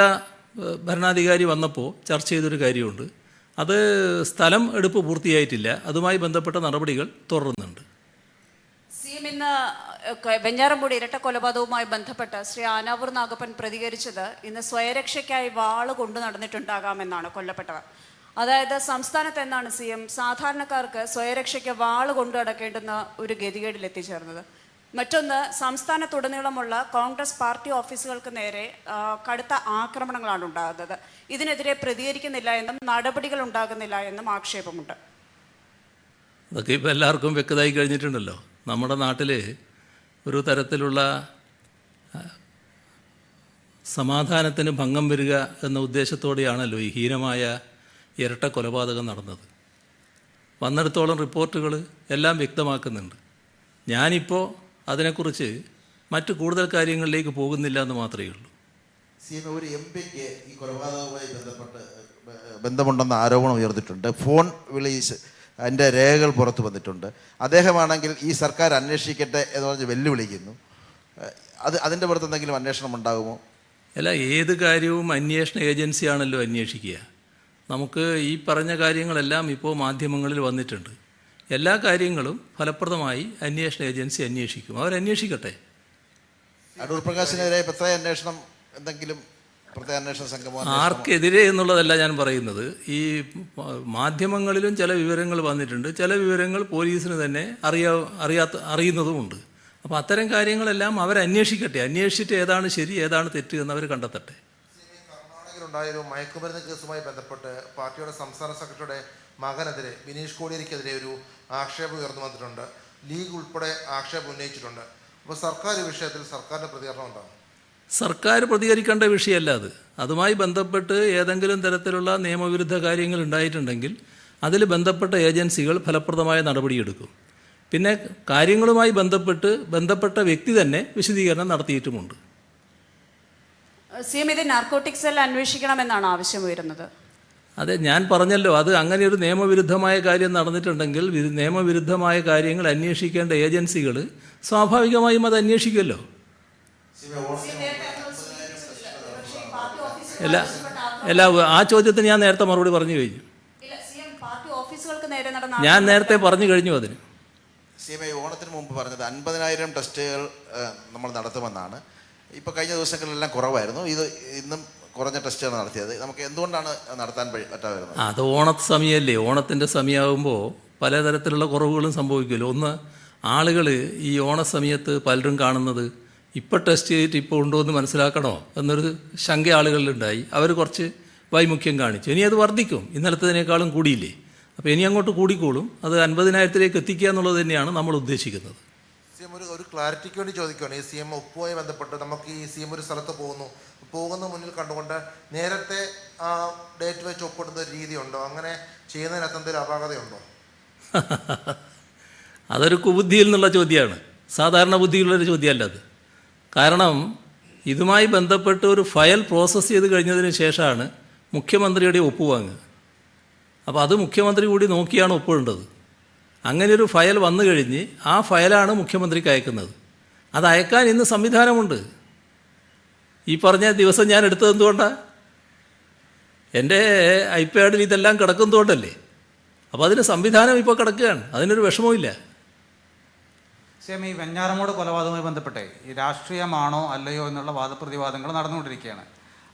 ഭരണാധികാരി വന്നപ്പോൾ ചർച്ച ചെയ്തൊരു കാര്യമുണ്ട്. അത് സ്ഥലം എടുപ്പ് പൂർത്തിയായിട്ടില്ല. അതുമായി ബന്ധപ്പെട്ട നടപടികൾ തുടരുന്നുണ്ട്. CM ഇന്ന് വെഞ്ഞാറമൂട് ഇരട്ട കൊലപാതകവുമായി ബന്ധപ്പെട്ട് ശ്രീ ആനാവൂർ നാഗപ്പൻ പ്രതികരിച്ചത് ഇന്ന് സ്വയരക്ഷയ്ക്കായി വാള് കൊണ്ടു നടന്നിട്ടുണ്ടാകാമെന്നാണ് കൊല്ലപ്പെട്ടവർ. അതായത് സംസ്ഥാനത്ത് എന്നാണ് CM സാധാരണക്കാർക്ക് സ്വയരക്ഷയ്ക്ക് വാള് കൊണ്ടു നടക്കേണ്ടുന്ന ഒരു ഗതികേടിൽ എത്തിച്ചേർന്നത്. മറ്റൊന്ന്, സംസ്ഥാനത്തുടനീളമുള്ള കോൺഗ്രസ് പാർട്ടി ഓഫീസുകൾക്ക് നേരെ കടുത്ത ആക്രമണങ്ങളാണ് ഉണ്ടാകുന്നത്. ഇതിനെതിരെ പ്രതികരിക്കുന്നില്ല എന്നും നടപടികൾ ഉണ്ടാകുന്നില്ല എന്നും ആക്ഷേപമുണ്ട്. അതൊക്കെ ഇപ്പോൾ എല്ലാവർക്കും വ്യക്തമായി കഴിഞ്ഞിട്ടുണ്ടല്ലോ. നമ്മുടെ നാട്ടിൽ ഒരു തരത്തിലുള്ള സമാധാനത്തിന് ഭംഗം വരിക എന്ന ഉദ്ദേശത്തോടെയാണല്ലോ ഈ ഹീനമായ ഇരട്ട കൊലപാതകം നടന്നത്. വന്നിടത്തോളം റിപ്പോർട്ടുകൾ എല്ലാം വ്യക്തമാക്കുന്നുണ്ട്. ഞാനിപ്പോൾ അതിനെക്കുറിച്ച് മറ്റു കൂടുതൽ കാര്യങ്ങളിലേക്ക് പോകുന്നില്ല എന്ന് മാത്രമേ ഉള്ളൂ. ഒരു MP-ക്ക് ഈ കൊലപാതകവുമായി ബന്ധമുണ്ടെന്ന ആരോപണം ഉയർന്നിട്ടുണ്ട്. ഫോൺ വിളി അതിൻ്റെ രേഖകൾ പുറത്തു വന്നിട്ടുണ്ട്. അദ്ദേഹമാണെങ്കിൽ ഈ സർക്കാർ അന്വേഷിക്കട്ടെ എന്ന് പറഞ്ഞ് വെല്ലുവിളിക്കുന്നു. അതിൻ്റെ പുറത്ത് എന്തെങ്കിലും അന്വേഷണം ഉണ്ടാകുമോ? അല്ല, ഏത് കാര്യവും അന്വേഷണ ഏജൻസിയാണല്ലോ അന്വേഷിക്കുക. നമുക്ക് ഈ പറഞ്ഞ കാര്യങ്ങളെല്ലാം ഇപ്പോൾ മാധ്യമങ്ങളിൽ വന്നിട്ടുണ്ട്. എല്ലാ കാര്യങ്ങളും ഫലപ്രദമായി അന്വേഷണ ഏജൻസി അന്വേഷിക്കും. അവരന്വേഷിക്കട്ടെ. അടൂർ പ്രകാശിനെതിരെ പ്രത്യേക അന്വേഷണം എന്തെങ്കിലും പ്രത്യേക അന്വേഷണ സംഘം ആർക്കെതിരെ എന്നുള്ളതല്ല ഞാൻ പറയുന്നത്. ഈ മാധ്യമങ്ങളിലും ചില വിവരങ്ങൾ വന്നിട്ടുണ്ട്. ചില വിവരങ്ങൾ പോലീസിന് തന്നെ അറിയുന്നതുമുണ്ട്. അപ്പോൾ അത്തരം കാര്യങ്ങളെല്ലാം അവരന്വേഷിക്കട്ടെ. അന്വേഷിച്ചിട്ട് ഏതാണ് ശരി ഏതാണ് തെറ്റ് എന്നവർ കണ്ടെത്തട്ടെ. കർണാടകയിലുണ്ടായൊരു മയക്കുമരുന്ന് കേസുമായി ബന്ധപ്പെട്ട് പാർട്ടിയുടെ സംസ്ഥാന സെക്രട്ടറിയുടെ മകനെതിരെ ബിനീഷ് കോടിയേരിക്കെതിരെ ഒരു ആക്ഷേപം ഉയർന്നു വന്നിട്ടുണ്ട്. ലീഗ് ഉൾപ്പെടെ ആക്ഷേപം ഉന്നയിച്ചിട്ടുണ്ട്. അപ്പോൾ സർക്കാർ വിഷയത്തിൽ സർക്കാരിൻ്റെ പ്രതികരണം ഉണ്ടാകും? സർക്കാർ പ്രതികരിക്കേണ്ട വിഷയമല്ല അത്. അതുമായി ബന്ധപ്പെട്ട് ഏതെങ്കിലും തരത്തിലുള്ള നിയമവിരുദ്ധ കാര്യങ്ങൾ ഉണ്ടായിട്ടുണ്ടെങ്കിൽ അതിൽ ബന്ധപ്പെട്ട ഏജൻസികൾ ഫലപ്രദമായ നടപടിയെടുക്കും. പിന്നെ കാര്യങ്ങളുമായി ബന്ധപ്പെട്ട വ്യക്തി തന്നെ വിശദീകരണം നടത്തിയിട്ടുമുണ്ട്. CM ഇത് നാർക്കോട്ടിക് സെൽ അന്വേഷിക്കണമെന്നാണ് ആവശ്യം ഉയരുന്നത്. അതെ, ഞാൻ പറഞ്ഞല്ലോ, അത് അങ്ങനെ ഒരു നിയമവിരുദ്ധമായ കാര്യം നടന്നിട്ടുണ്ടെങ്കിൽ നിയമവിരുദ്ധമായ കാര്യങ്ങൾ അന്വേഷിക്കേണ്ട ഏജൻസികൾ സ്വാഭാവികമായും അത് അന്വേഷിക്കുമല്ലോ. അല്ല, ആ ചോദ്യത്തിന് ഞാൻ നേരത്തെ മറുപടി പറഞ്ഞു കഴിഞ്ഞു. ഞാൻ നേരത്തെ പറഞ്ഞു കഴിഞ്ഞു അതിന്. CMA ഓണത്തിന് മുമ്പ് പറഞ്ഞത് 50,000 ടെസ്റ്റുകൾ നമ്മൾ നടത്തുമെന്നാണ്. ഇപ്പോൾ കഴിഞ്ഞ ദിവസങ്ങളിലെല്ലാം കുറവായിരുന്നു. ഇന്നും കുറഞ്ഞ ടെസ്റ്റുകൾ നടത്തിയത്. നമുക്ക് എന്തുകൊണ്ടാണ് നടത്താൻ പറ്റാതിരുന്നത്? അത് സമയമല്ലേ, ഓണത്തിൻ്റെ സമയമാകുമ്പോൾ പലതരത്തിലുള്ള കുറവുകളും സംഭവിക്കുമല്ലോ. ഒന്ന്, ആളുകൾ ഈ ഓണസമയത്ത് പലരും കാണുന്നത് ഇപ്പോൾ ടെസ്റ്റ് ചെയ്തിട്ട് ഇപ്പോൾ ഉണ്ടോ എന്ന് മനസ്സിലാക്കണോ എന്നൊരു ശങ്ക ആളുകളിലുണ്ടായി. അവർ കുറച്ച് വൈമുഖ്യം കാണിച്ചു. ഇനി അത് വർദ്ധിക്കും, ഇന്നലത്തതിനേക്കാളും കൂടിയില്ലേ. അപ്പോൾ ഇനി അങ്ങോട്ട് കൂടിക്കോളും. അത് 50,000-ലേക്ക് എത്തിക്കുക എന്നുള്ളത് തന്നെയാണ് നമ്മൾ ഉദ്ദേശിക്കുന്നത്. CM ഒരു ക്ലാരിറ്റിക്ക് വേണ്ടി ചോദിക്കുകയാണ്. ഈ CM ഒപ്പുമായി ബന്ധപ്പെട്ട് നമുക്ക് ഈ CM ഒരു സ്ഥലത്ത് പോകുന്ന മുന്നിൽ കണ്ടുകൊണ്ട് നേരത്തെ ആ ഡേറ്റ് വെച്ച് ഒപ്പിടുന്ന ഒരു രീതിയുണ്ടോ? അങ്ങനെ ചെയ്യുന്നതിനകത്ത് എന്തെങ്കിലും അപാകതയുണ്ടോ? അതൊരു കുബുദ്ധിയിൽ നിന്നുള്ള ചോദ്യമാണ്, സാധാരണ ബുദ്ധിയുള്ളൊരു ചോദ്യമല്ല അത്. കാരണം ഇതുമായി ബന്ധപ്പെട്ട് ഒരു ഫയൽ പ്രോസസ്സ് ചെയ്ത് കഴിഞ്ഞതിന് ശേഷമാണ് മുഖ്യമന്ത്രിയുടെ ഒപ്പുവാങ്ങുക. അപ്പോൾ അത് മുഖ്യമന്ത്രി കൂടി നോക്കിയാണ് ഒപ്പിടേണ്ടത്. അങ്ങനെയൊരു ഫയൽ വന്നു കഴിഞ്ഞ് ആ ഫയലാണ് മുഖ്യമന്ത്രിക്ക് അയക്കുന്നത്. അത് അയക്കാൻ ഇന്ന് സംവിധാനമുണ്ട്. ഈ പറഞ്ഞ ദിവസം ഞാൻ എടുത്തത് എന്തുകൊണ്ടാണ്? എൻ്റെ ഐപാഡിൽ ഇതെല്ലാം കിടക്കുന്നതുകൊണ്ടല്ലേ. അപ്പോൾ അതിന് സംവിധാനം ഇപ്പോൾ കിടക്കുകയാണ്, അതിനൊരു വിഷമവുമില്ല. CM ഈ വെഞ്ഞാറമൂട് കൊലപാതകവുമായി ബന്ധപ്പെട്ടേ ഈ രാഷ്ട്രീയമാണോ അല്ലയോ എന്നുള്ള വാദപ്രതിവാദങ്ങൾ നടന്നുകൊണ്ടിരിക്കുകയാണ്.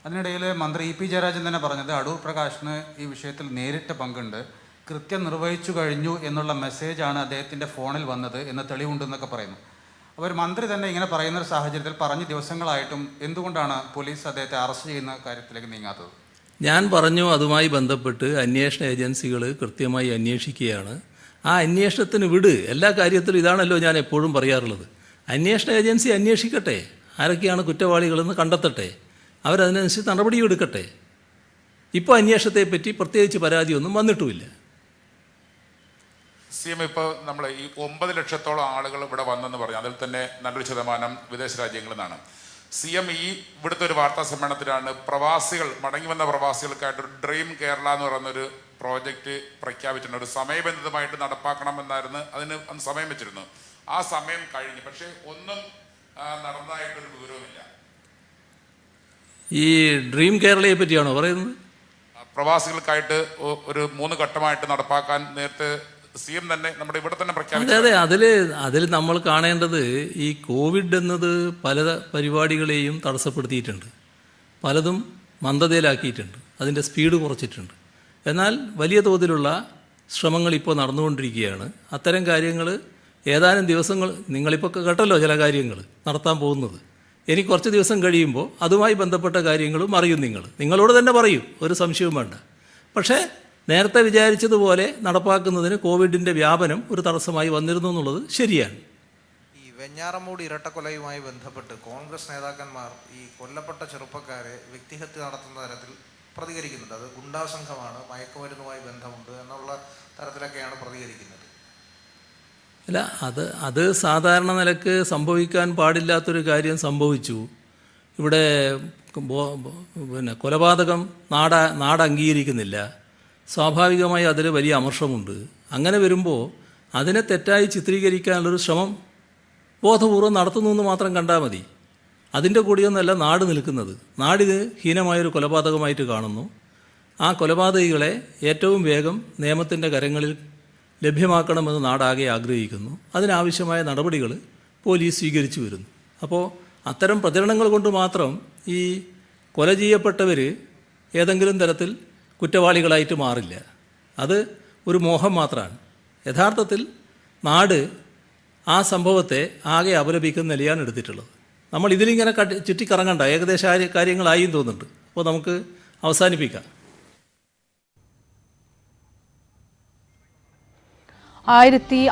അതിനിടയിൽ മന്ത്രി EP ജയരാജൻ തന്നെ പറഞ്ഞത് അടൂർ പ്രകാശിന് ഈ വിഷയത്തിൽ നേരിട്ട് പങ്കുണ്ട്, കൃത്യം നിർവഹിച്ചു കഴിഞ്ഞു എന്നുള്ള മെസ്സേജാണ് അദ്ദേഹത്തിൻ്റെ ഫോണിൽ വന്നത് എന്ന് തെളിവുണ്ടെന്നൊക്കെ പറയുന്നു. അവർ മന്ത്രി തന്നെ ഇങ്ങനെ പറയുന്നൊരു സാഹചര്യത്തിൽ പറഞ്ഞ ദിവസങ്ങളായിട്ടും എന്തുകൊണ്ടാണ് പോലീസ് അദ്ദേഹത്തെ അറസ്റ്റ് ചെയ്യുന്ന കാര്യത്തിലേക്ക് നീങ്ങാത്തത്? ഞാൻ പറഞ്ഞു, അതുമായി ബന്ധപ്പെട്ട് അന്വേഷണ ഏജൻസികൾ കൃത്യമായി അന്വേഷിക്കുകയാണ്. ആ അന്വേഷണത്തിന് വിട്. എല്ലാ കാര്യത്തിലും ഇതാണല്ലോ ഞാൻ എപ്പോഴും പറയാറുള്ളത്. അന്വേഷണ ഏജൻസി അന്വേഷിക്കട്ടെ, ആരൊക്കെയാണ് കുറ്റവാളികളെന്ന് കണ്ടെത്തട്ടെ, അവരതിനനുസരിച്ച് നടപടിയും എടുക്കട്ടെ. ഇപ്പോൾ അന്വേഷണത്തെപ്പറ്റി പ്രത്യേകിച്ച് പരാതിയൊന്നും വന്നിട്ടുമില്ല. CM ഇപ്പോൾ നമ്മൾ ഈ 9 ലക്ഷത്തോളം ആളുകൾ ഇവിടെ വന്നെന്ന് പറഞ്ഞു. അതിൽ തന്നെ നല്ലൊരു ശതമാനം വിദേശ രാജ്യങ്ങളിൽ നിന്നാണ്. CM ഈ ഇവിടുത്തെ ഒരു വാർത്താ സമ്മേളനത്തിലാണ് മടങ്ങി വന്ന പ്രവാസികൾക്കായിട്ടൊരു ഡ്രീം കേരള എന്ന് പറയുന്നൊരു പ്രോജക്റ്റ് പ്രഖ്യാപിച്ചിട്ടുണ്ട്. ഒരു സമയബന്ധിതമായിട്ട് നടപ്പാക്കണമെന്നായിരുന്നു അതിന് അന്ന് സമയം വെച്ചിരുന്നു. ആ സമയം കഴിഞ്ഞു, പക്ഷേ ഒന്നും നടന്നതായിട്ടൊരു വിവരവുമില്ല. ഈ ഡ്രീം കേരളയെ പറ്റിയാണോ പറയുന്നത്? പ്രവാസികൾക്കായിട്ട് ഒരു 3 ഘട്ടമായിട്ട് നടപ്പാക്കാൻ നേരത്തെ CM തന്നെ നമ്മുടെ ഇവിടെ തന്നെ പ്രഖ്യാപിച്ചു. അതെ, അതിൽ നമ്മൾ കാണേണ്ടത് ഈ കോവിഡ് എന്നത് പല പരിപാടികളെയും തടസ്സപ്പെടുത്തിയിട്ടുണ്ട്, പലതും മന്ദതയിലാക്കിയിട്ടുണ്ട്, അതിൻ്റെ സ്പീഡ് കുറച്ചിട്ടുണ്ട്. എന്നാൽ വലിയ തോതിലുള്ള ശ്രമങ്ങൾ ഇപ്പോൾ നടന്നുകൊണ്ടിരിക്കുകയാണ്. അത്തരം കാര്യങ്ങൾ ഏതാനും ദിവസങ്ങൾ, നിങ്ങളിപ്പോൾ കേട്ടല്ലോ ചില കാര്യങ്ങൾ നടത്താൻ പോകുന്നത്. ഇനി കുറച്ച് ദിവസം കഴിയുമ്പോൾ അതുമായി ബന്ധപ്പെട്ട കാര്യങ്ങളും അറിയും. നിങ്ങളോട് തന്നെ പറയും, ഒരു സംശയവും വേണ്ട. പക്ഷേ നേരത്തെ വിചാരിച്ചതുപോലെ നടപ്പാക്കുന്നതിന് കോവിഡിൻ്റെ വ്യാപനം ഒരു തടസ്സമായി വന്നിരുന്നു എന്നുള്ളത് ശരിയാണ്. ഈ വെഞ്ഞാറമൂട് ഇരട്ടക്കൊലയുമായി ബന്ധപ്പെട്ട് കോൺഗ്രസ് നേതാക്കന്മാർ ഈ കൊല്ലപ്പെട്ട ചെറുപ്പക്കാരെ വ്യക്തിഹത്യ നടത്തുന്ന തരത്തിൽ പ്രതികരിക്കുന്നുണ്ട്. അത് ഗുണ്ടാ സംഘമാണ്, മയക്കുമരുന്നുമായി ബന്ധമുണ്ട് എന്നുള്ള തരത്തിലൊക്കെയാണ് പ്രതികരിക്കുന്നത്. അല്ല, അത് സാധാരണ നിലക്ക് സംഭവിക്കാൻ പാടില്ലാത്തൊരു കാര്യം സംഭവിച്ചു. ഇവിടെ കൊലപാതകം നാട് അംഗീകരിക്കുന്നില്ല. സ്വാഭാവികമായി അതിൽ വലിയ അമർഷമുണ്ട്. അങ്ങനെ വരുമ്പോൾ അതിനെ തെറ്റായി ചിത്രീകരിക്കാനുള്ളൊരു ശ്രമം ബോധപൂർവം നടത്തുന്നു എന്ന് മാത്രം കണ്ടാൽ മതി. അതിൻ്റെ കൂടിയൊന്നല്ല നാട് നിൽക്കുന്നത്. നാടിത് ഹീനമായൊരു കൊലപാതകമായിട്ട് കാണുന്നു. ആ കൊലപാതകികളെ ഏറ്റവും വേഗം നിയമത്തിൻ്റെ കരങ്ങളിൽ ലഭ്യമാക്കണമെന്ന് നാടാകെ ആഗ്രഹിക്കുന്നു. അതിനാവശ്യമായ നടപടികൾ പോലീസ് സ്വീകരിച്ചു വരുന്നു. അപ്പോൾ അത്തരം പ്രചരണങ്ങൾ കൊണ്ട് മാത്രം ഈ കൊല ചെയ്യപ്പെട്ടവർ ഏതെങ്കിലും തരത്തിൽ കുറ്റവാളികളായിട്ട് മാറില്ല. അത് ഒരു മോഹം മാത്രമാണ്. യഥാർത്ഥത്തിൽ നാട് ആ സംഭവത്തെ ആകെ അപലപിക്കുന്ന നിലയാണ് എടുത്തിട്ടുള്ളത്. നമ്മൾ ഇതിലിങ്ങനെ ചുറ്റിക്കറങ്ങണ്ട, ഏകദേശം കാര്യങ്ങളായും തോന്നുന്നുണ്ട്. അപ്പോൾ നമുക്ക് അവസാനിപ്പിക്കാം. 1000